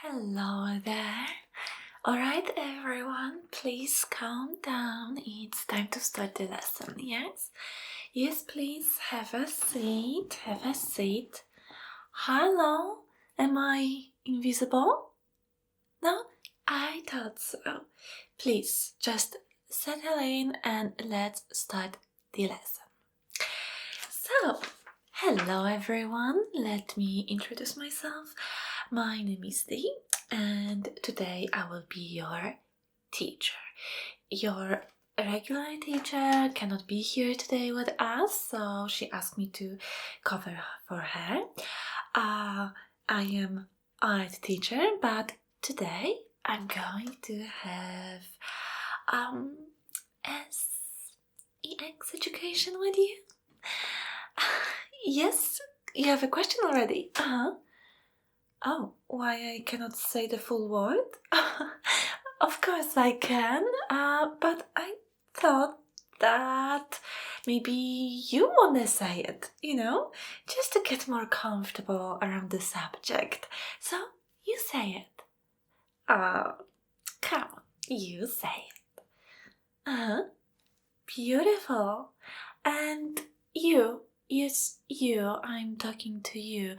Hello there. Alright, everyone, please calm down. It's time to start the lesson, yes? Yes, please have a seat. Have a seat. Hello? Am I invisible? No? I thought so. Please just settle in and let's start the lesson. So, hello everyone. Let me introduce myself. My name is Dee, and today I will be your teacher. Your regular teacher cannot be here today with us, so she asked me to cover for her. I am art teacher, but today I'm going to have SEX education with you. Yes, you have a question already. Oh, why I cannot say the full word? Of course I can, but I thought that maybe you want to say it, just to get more comfortable around the subject. So, you say it. Come on, you say it. Beautiful. And you. Yes, you. I'm talking to you.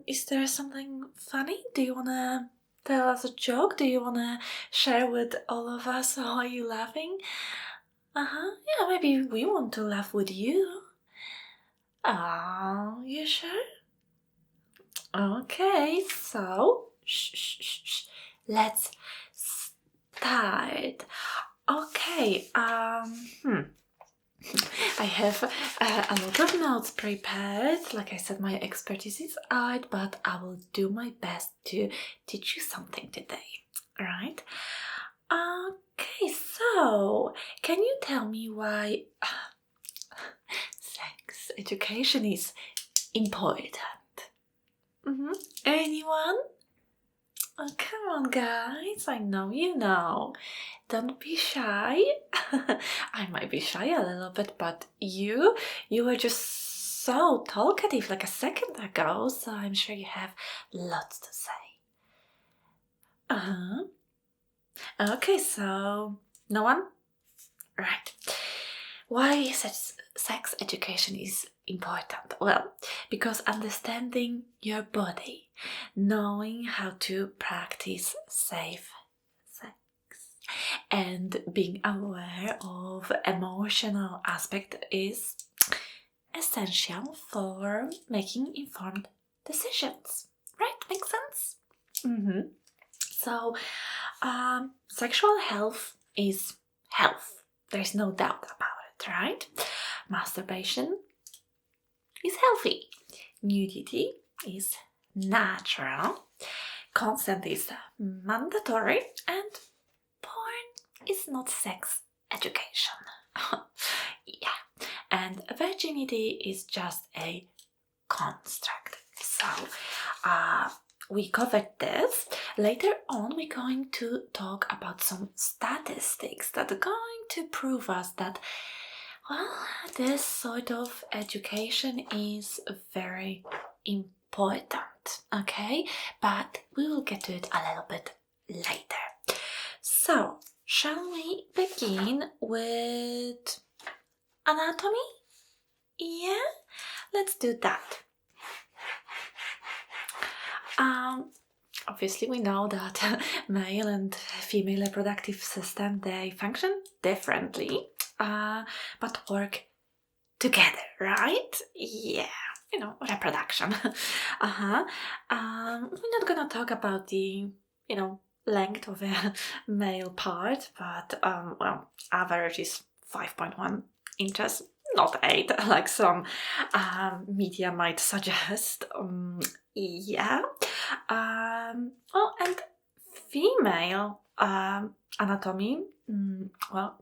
Is there something funny? Do you wanna tell us a joke? Do you wanna share with all of us? Why are you laughing? Yeah, maybe we want to laugh with you. You sure? Okay, so shh. Let's start. Okay, I have a lot of notes prepared. Like I said, my expertise is art, but I will do my best to teach you something today, right? Okay, so can you tell me why sex education is important? Anyone? Oh, come on, guys. I know you know. Don't be shy. I might be shy a little bit, but you were just so talkative like a second ago, so I'm sure you have lots to say. Okay, so no one? Right. Why sex education is important? Well, because understanding your body, knowing how to practice safe sex, and being aware of emotional aspect is essential for making informed decisions. Right? Makes sense? So, sexual health is health. There's no doubt about it, right? Masturbation is healthy. Nudity is natural. Consent is mandatory. And porn is not sex education. Yeah. And virginity is just a construct. So, we covered this. Later on, we're going to talk about some statistics that are going to prove us that, well, this sort of education is very important, okay? But we will get to it a little bit later. So, shall we begin with anatomy? Yeah, let's do that. Obviously we know that male and female reproductive system, they function differently, but work together, right? Yeah, reproduction. We're not gonna talk about the, length of a male part, but, average is 5.1 inches, not 8, like some media might suggest. Yeah. And female anatomy,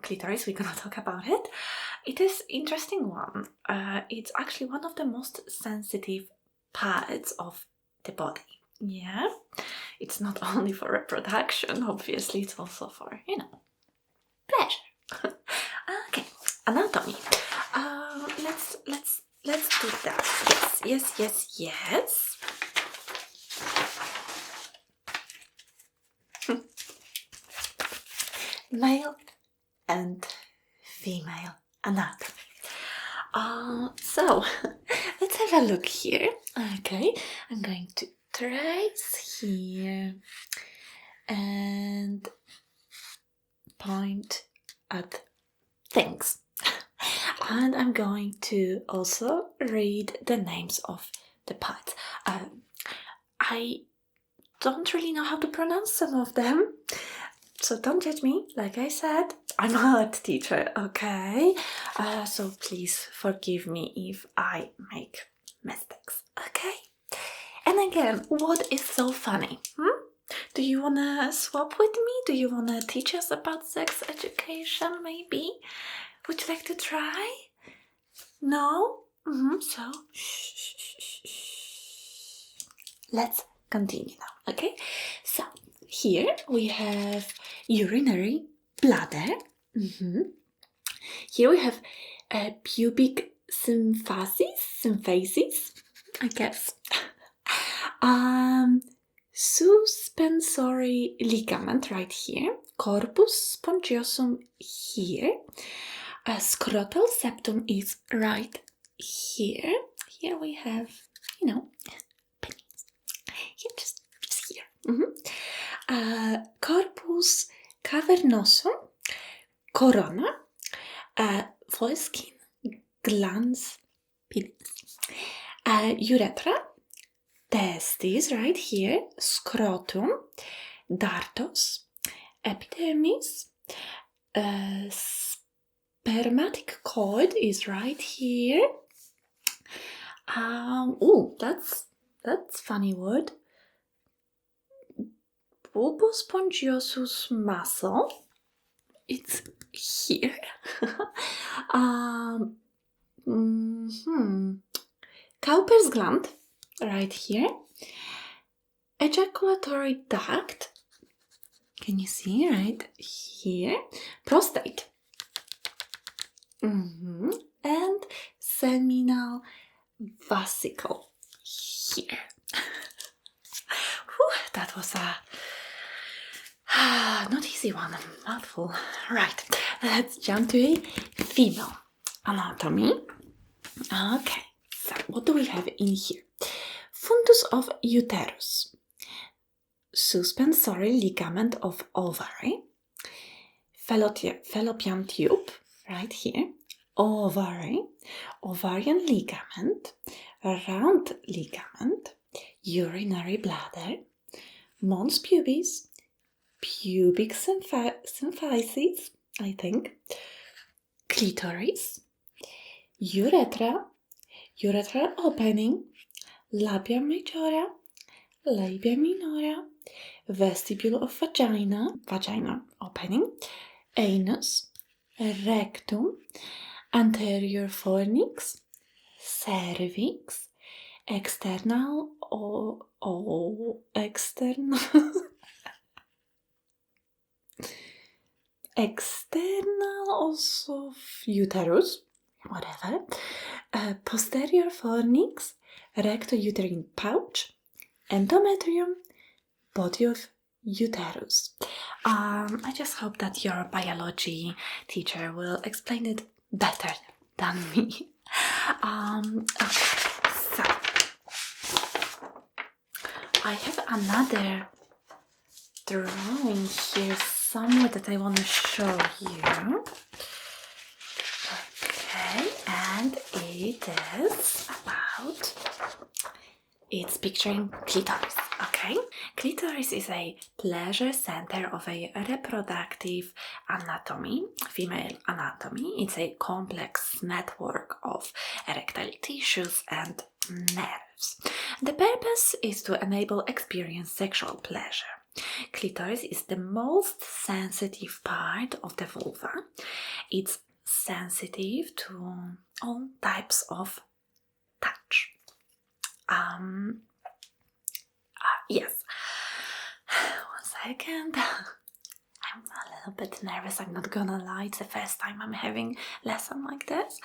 clitoris, we're gonna talk about it. It is interesting one. It's actually one of the most sensitive parts of the body. Yeah. It's not only for reproduction, obviously, it's also for, pleasure. Okay, anatomy. Let's do that. Yes. male and female anatomy. So let's have a look here. Okay, I'm going to trace here and point at things. And I'm going to also read the names of the parts. I don't really know how to pronounce some of them, so don't judge me. Like I said, I'm an art teacher, okay? So please forgive me if I make mistakes, okay? And again, what is so funny? Do you wanna swap with me? Do you wanna teach us about sex education, maybe? Would you like to try? No? So, let's continue now, okay? So, here we have urinary bladder. Here we have pubic symphysis, I guess. Suspensory ligament right here. Corpus spongiosum here. Scrotal septum is right here. Here we have, penis. Here, just here. Corpus cavernosum, corona, foreskin, glans, penis. Urethra, testes right here, scrotum, dartos, epidermis, spermatic cord is right here. That's funny word. Bulbospongiosus muscle. It's here. Cowper's gland, right here. Ejaculatory duct. Can you see right here? Prostate. And seminal vesicle here. That was a not easy one, a mouthful. Right, let's jump to a female anatomy. Okay, so what do we have in here? Fundus of uterus, suspensory ligament of ovary, fallopian tube, right here, ovary, ovarian ligament, round ligament, urinary bladder, mons pubis, pubic symphysis, I think, clitoris, urethra, urethral opening, labia majora, labia minora, vestibule of vagina, vagina opening, anus, rectum, anterior fornix, cervix, external external also uterus, whatever, posterior fornix, rectouterine pouch, endometrium, body of uterus. I just hope that your biology teacher will explain it better than me. Okay, so I have another drawing here somewhere that I want to show you. Okay, and it's picturing clitoris. Okay, clitoris is a pleasure center of a reproductive anatomy, female anatomy. It's a complex network of erectile tissues and nerves. The purpose is to enable experience sexual pleasure. Clitoris is the most sensitive part of the vulva. It's sensitive to all types of touch. Yes. 1 second. I'm a little bit nervous, I'm not gonna lie. It's the first time I'm having a lesson like this.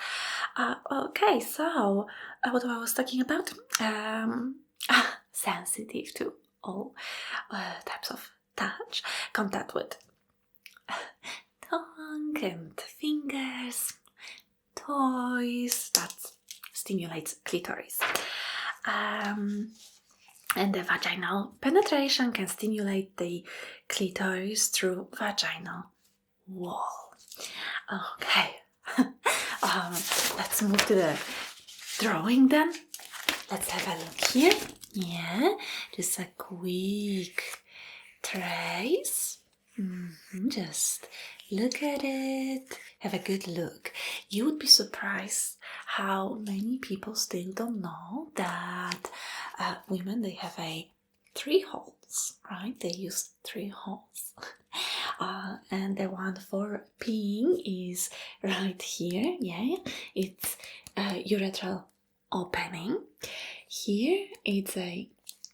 Okay, so what I was talking about? Sensitive to all types of touch, contact with tongue and fingers, toys, that stimulates clitoris. And the vaginal penetration can stimulate the clitoris through vaginal wall. Okay, let's move to the drawing then. Let's have a look here. Yeah, just a quick trace. Just look at it. Have a good look. You would be surprised how many people still don't know that women, they have 3 holes, right? They use 3 holes. And the one for peeing is right here. Yeah, it's urethral opening. Here it's a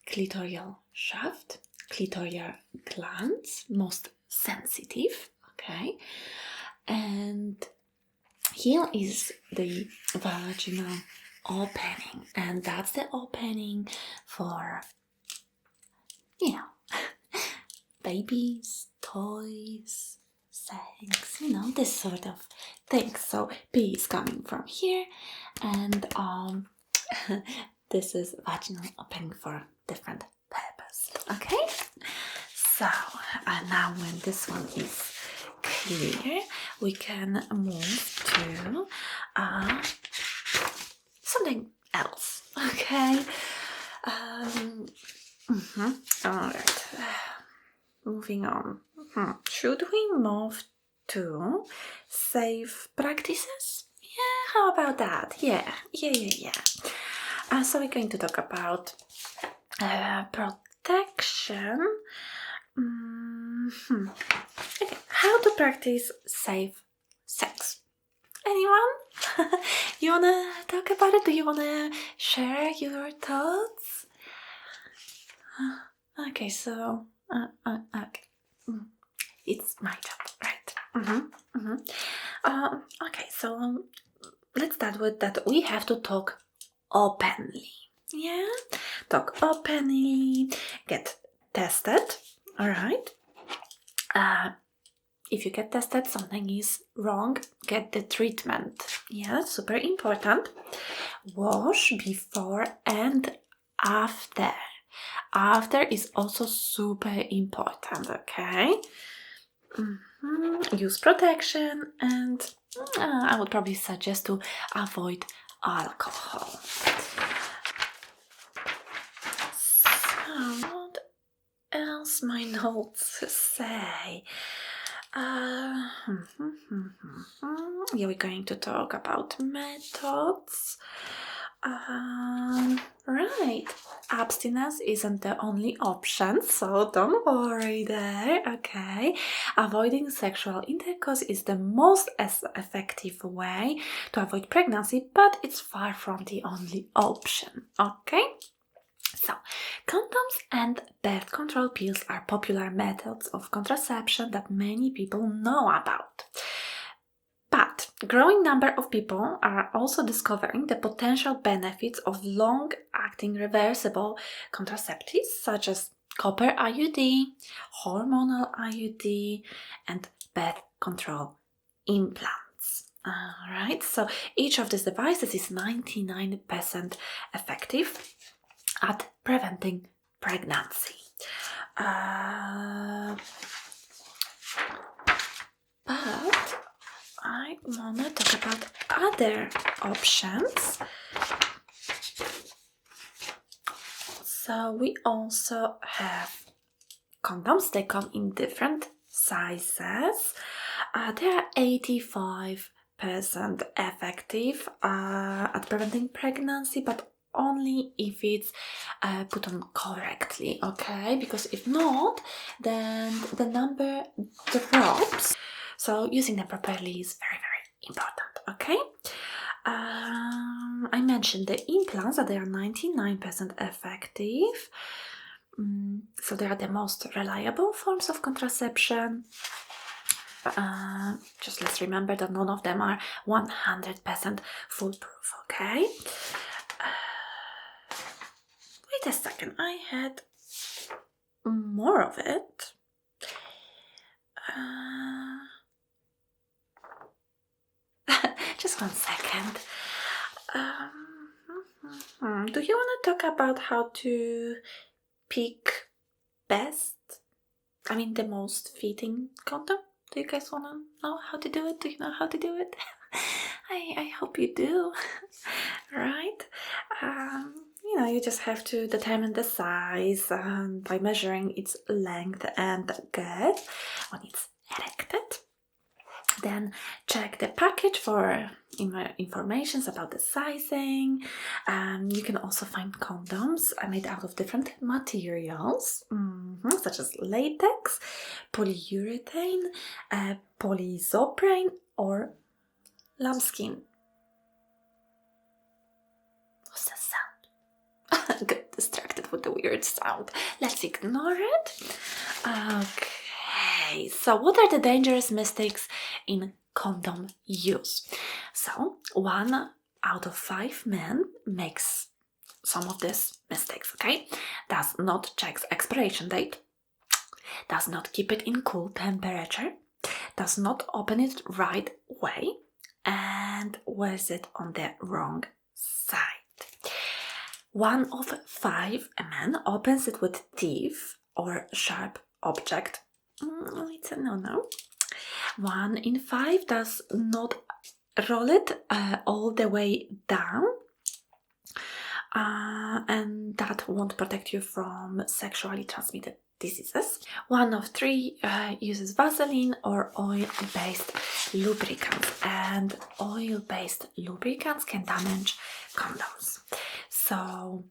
clitoral shaft, clitoral glands, most sensitive, okay? And here is the vaginal opening, and that's the opening for, babies, toys, sex, this sort of things. So pee is coming from here, and this is vaginal opening for different purpose. Okay, so now when this one is clear, we can move to something else. Okay. All right. Moving on. Should we move to safe practices? Yeah, how about that? Yeah. So we're going to talk about protection. Okay, how to practice safe sex? Anyone? You wanna talk about it? Do you wanna share your thoughts? Okay, so okay. It's my job, right? Okay, so let's start with that. We have to talk openly. Yeah, talk openly. Get tested. All right. If you get tested, something is wrong, get the treatment. Yeah, super important. Wash before and after. After is also super important, okay? Use protection, and I would probably suggest to avoid alcohol. So, what else my notes say? Yeah, we're going to talk about methods. Right. Abstinence isn't the only option, so don't worry there, okay? Avoiding sexual intercourse is the most effective way to avoid pregnancy, but it's far from the only option, okay? So, condoms and birth control pills are popular methods of contraception that many people know about. But a growing number of people are also discovering the potential benefits of long-acting reversible contraceptives such as copper IUD, hormonal IUD, and birth control implants. Alright, so each of these devices is 99% effective at preventing pregnancy. But I want to talk about other options. So we also have condoms. They come in different sizes. They are 85% effective at preventing pregnancy, but only if it's put on correctly, okay? Because if not, then the number drops. So using them properly is very, very important, okay? I mentioned the implants, that they are 99% effective. So they are the most reliable forms of contraception. Just let's remember that none of them are 100% foolproof, okay? Wait a second, I had more of it. Just 1 second. Do you want to talk about how to pick the most fitting condom? Do you guys want to know how to do it? Do you know how to do it? I hope you do. Right? You just have to determine the size by measuring its length and girth when it's erected. Then check the package for information about the sizing. You can also find condoms made out of different materials, such as latex, polyurethane, polyisoprene, or lambskin. What's that sound? Got distracted with the weird sound. Let's ignore it. Okay, so what are the dangerous mistakes in condom use? So 1 out of 5 men makes some of these mistakes, okay? Does not check expiration date, does not keep it in cool temperature, does not open it right way, and wears it on the wrong side. 1 of 5 men opens it with teeth or sharp object. It's a no-no. 1 in 5 does not roll it all the way down, and that won't protect you from sexually transmitted diseases. 1 of 3 uses Vaseline or oil-based lubricants, and oil-based lubricants can damage condoms. So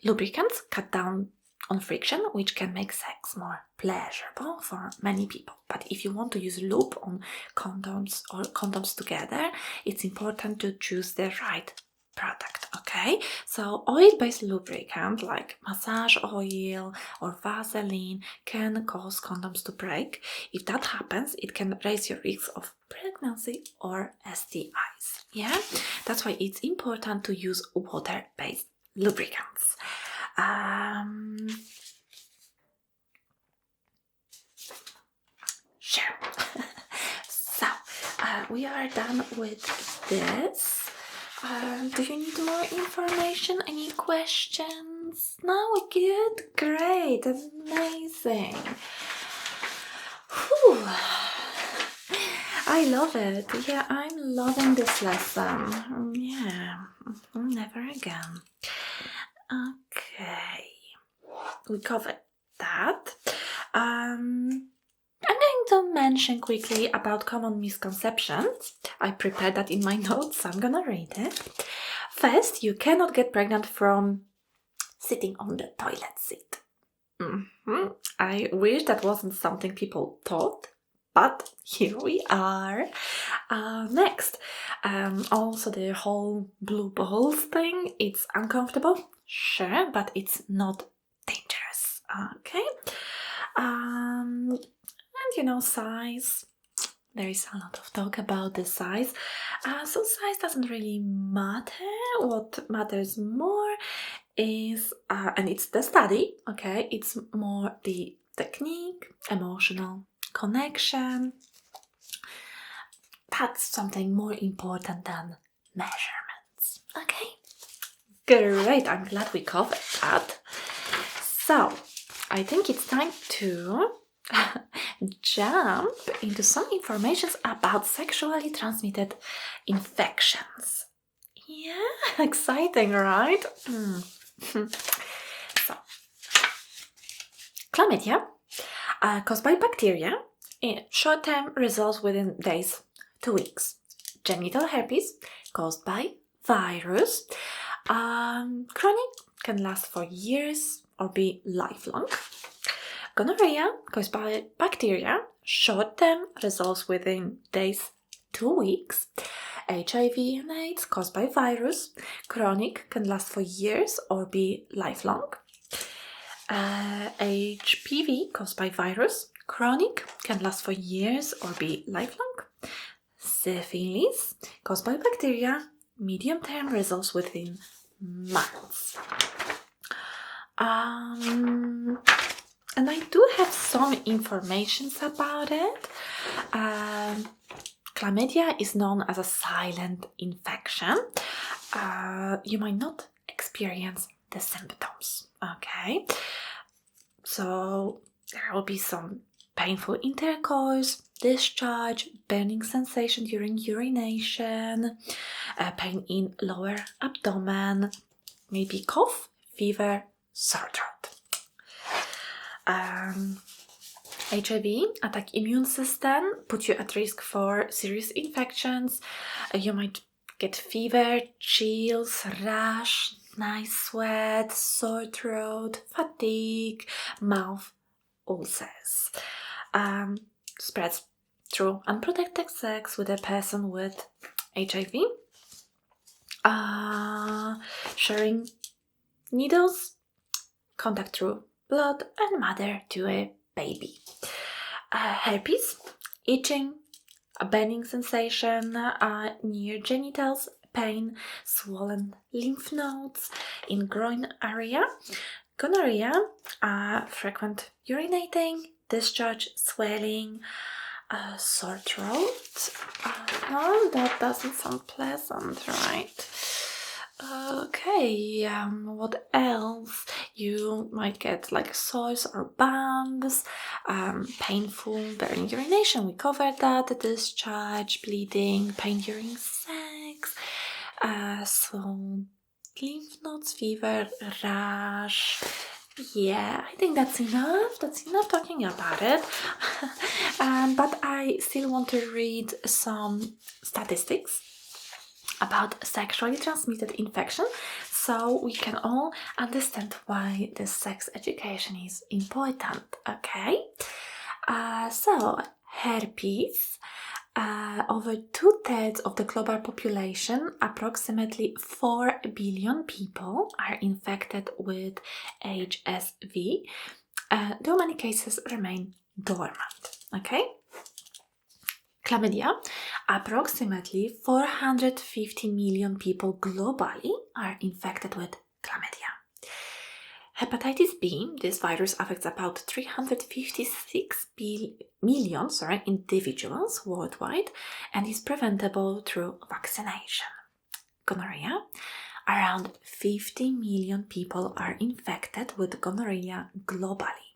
lubricants cut down on friction, which can make sex more pleasurable for many people. But if you want to use lube on condoms or condoms together, it's important to choose the right product, okay? So oil-based lubricant like massage oil or Vaseline can cause condoms to break. If that happens, it can raise your risk of pregnancy or STIs. Yeah, that's why it's important to use water-based lubricants. Sure. So we are done with this. Do you need more information? Any questions? No, we're good? Great, amazing. Whew. I love it. Yeah, I'm loving this lesson. Yeah, never again. Okay, we covered that. I'm going to mention quickly about common misconceptions. I prepared that in my notes, so I'm gonna read it. First, you cannot get pregnant from sitting on the toilet seat. I wish that wasn't something people thought, but here we are. Next, also the whole blue balls thing, it's uncomfortable, sure, but it's not dangerous, okay? And size. There is a lot of talk about the size. So size doesn't really matter. What matters more is, and it's the study, okay? It's more the technique, emotional connection. That's something more important than measurements, okay? Great, I'm glad we covered that. So, I think it's time to jump into some information about sexually transmitted infections. Yeah, exciting, right? So, chlamydia, caused by bacteria, short-term results within days to weeks. Genital herpes, caused by virus. Chronic can last for years or be lifelong. Gonorrhea, caused by bacteria, short-term results within days to weeks. HIV and AIDS, caused by virus, chronic, can last for years or be lifelong. HPV, caused by virus, chronic, can last for years or be lifelong. Syphilis, caused by bacteria, medium-term results within months. And I do have some information about it. chlamydia is known as a silent infection. You might not experience the symptoms, okay? So there will be some painful intercourse, discharge, burning sensation during urination, pain in lower abdomen, maybe cough, fever, sore throat. HIV attack immune system, put you at risk for serious infections. You might get fever, chills, rash, night sweat, sore throat, fatigue, mouth ulcers. Spreads through unprotected sex with a person with HIV. Sharing needles, contact through blood, and mother to a baby. Herpes, itching, a burning sensation near genitals, pain, swollen lymph nodes in groin area. Gonorrhea, frequent urinating, discharge, swelling, sore throat. That doesn't sound pleasant, right? Okay, what else? You might get like sores or bumps, painful burning urination, we covered that, discharge, bleeding, pain during sex, so lymph nodes, fever, rash. Yeah, I think that's enough. That's enough talking about it. But I still want to read some statistics about sexually transmitted infection, so we can all understand why this sex education is important, okay? So, herpes, over 2/3 of the global population, approximately 4 billion people, are infected with HSV. Though many cases remain dormant, okay? Chlamydia, approximately 450 million people globally are infected with chlamydia. Hepatitis B, this virus affects about 356 million individuals worldwide and is preventable through vaccination. Gonorrhea, around 50 million people are infected with gonorrhea globally.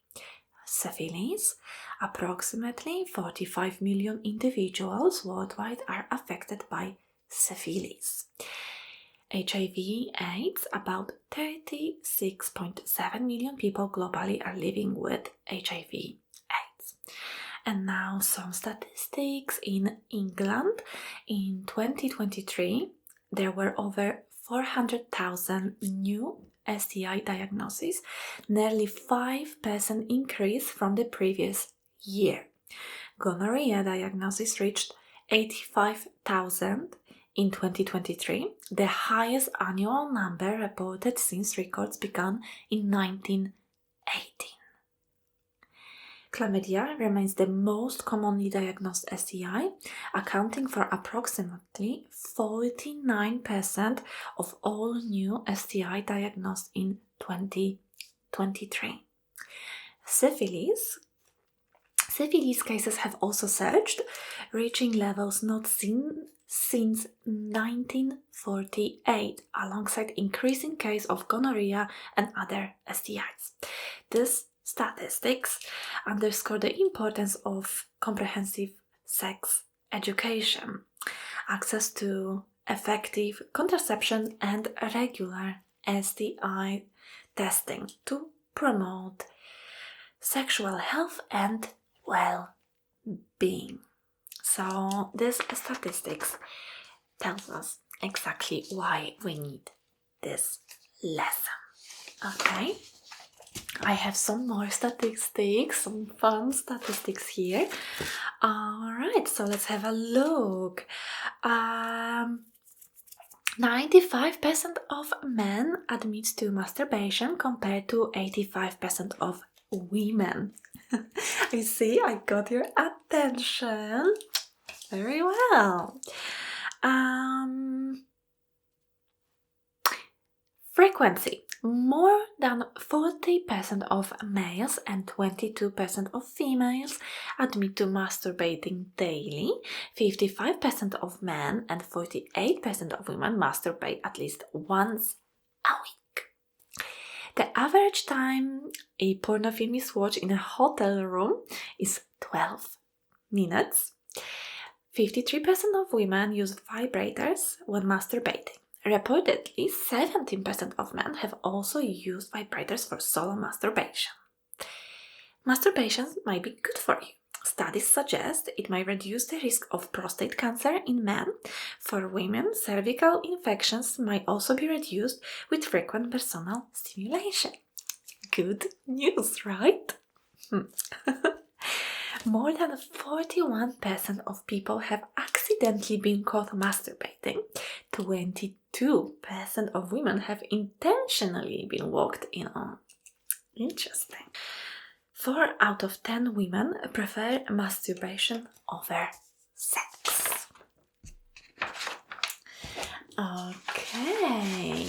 Syphilis, approximately 45 million individuals worldwide are affected by syphilis. HIV/AIDS, about 36.7 million people globally are living with HIV/AIDS. And now some statistics in England. In 2023, there were over 400,000 new STI diagnoses, nearly 5% increase from the previous year. Gonorrhea diagnosis reached 85,000 in 2023, the highest annual number reported since records began in 1918. Chlamydia remains the most commonly diagnosed STI, accounting for approximately 49% of all new STI diagnosed in 2023. Syphilis cases have also surged, reaching levels not seen since 1948, alongside increasing case of gonorrhea and other STIs. These statistics underscore the importance of comprehensive sex education, access to effective contraception, and regular STI testing to promote sexual health and well-being. So this statistics tells us exactly why we need this lesson. Okay, I have some more statistics, some fun statistics here. Alright, so let's have a look. 95% of men admit to masturbation compared to 85% of women. I see, I got your attention. Very well. Frequency. More than 40% of males and 22% of females admit to masturbating daily. 55% of men and 48% of women masturbate at least once a week. The average time a porno film is watched in a hotel room is 12 minutes. 53% of women use vibrators when masturbating. Reportedly, 17% of men have also used vibrators for solo masturbation. Masturbation might be good for you. Studies suggest it may reduce the risk of prostate cancer in men. For women, cervical infections might also be reduced with frequent personal stimulation. Good news, right? More than 41% of people have accidentally been caught masturbating. 22% of women have intentionally been walked in on. Interesting. 4 out of 10 women prefer masturbation over sex. Okay.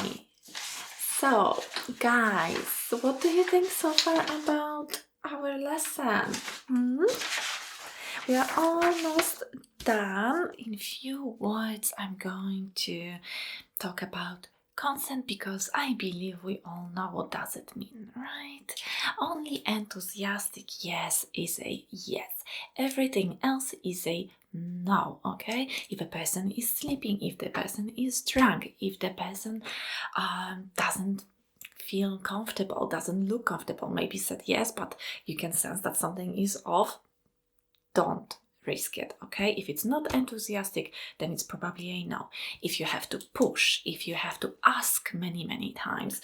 So, guys, what do you think so far about our lesson? We are almost done. In few words, I'm going to talk about consent because I believe we all know what does it mean, right? Only enthusiastic yes is a yes. Everything else is a no, okay? If a person is sleeping, if the person is drunk, if the person doesn't feel comfortable, doesn't look comfortable, maybe said yes, but you can sense that something is off, don't risk it, okay? If it's not enthusiastic, then it's probably a no. If you have to push, if you have to ask many times,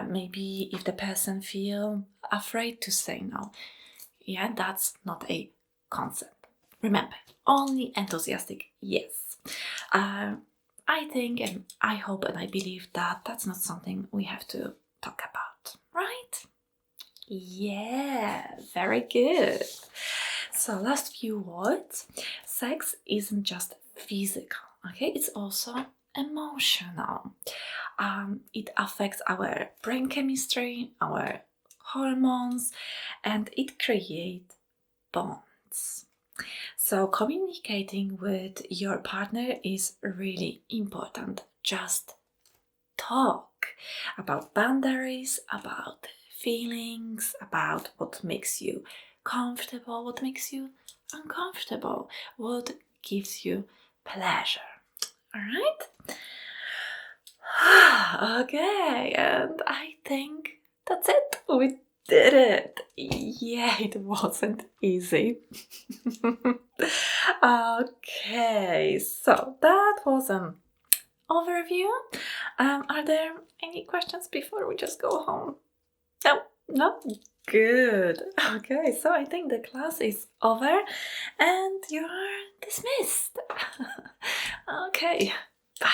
maybe if the person feel afraid to say no, yeah, that's not a consent. Remember, only enthusiastic yes. I think and I hope and I believe that that's not something we have to talk about, right? Yeah, very good. So last few words. Sex isn't just physical, okay? It's also emotional. It affects our brain chemistry, our hormones, and it creates bonds. So communicating with your partner is really important. Just talk about boundaries, about feelings, about what makes you comfortable, what makes you uncomfortable, what gives you pleasure. All right? Okay, and I think that's it. We did it. Yeah, it wasn't easy. Okay, so that was an overview. Are there any questions before we just go home? No? Good. Okay, so I think the class is over and you're dismissed. Okay, bye.